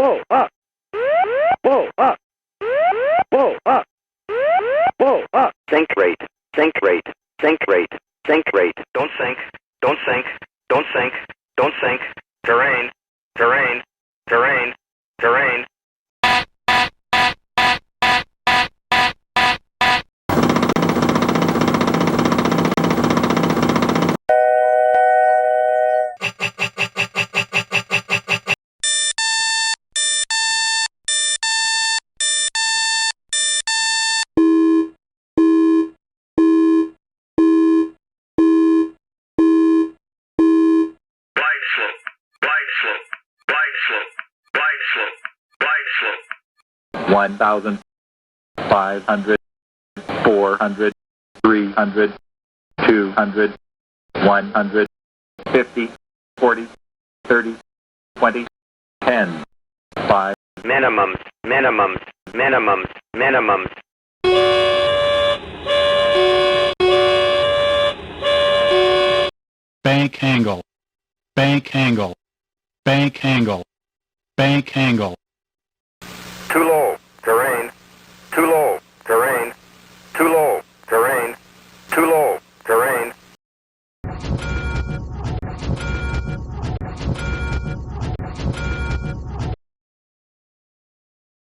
Whoa, up. Whoa, up. Whoa, up. Whoa, up. Sink rate, sink rate, sink rate, sink rate. Don't sink, don't sink, don't sink, don't sink. Terrain, terrain, terrain, terrain. Glide slope, glide slope, glide slope, glide slope, glide slope. 1,000, 500, 400, 300, 200, 100, 50, 40, 30, 20, 10, 5. Minimums, minimums, minimums, minimums. Bank angle, bank angle, bank angle, bank angle. Too low, terrain, too low.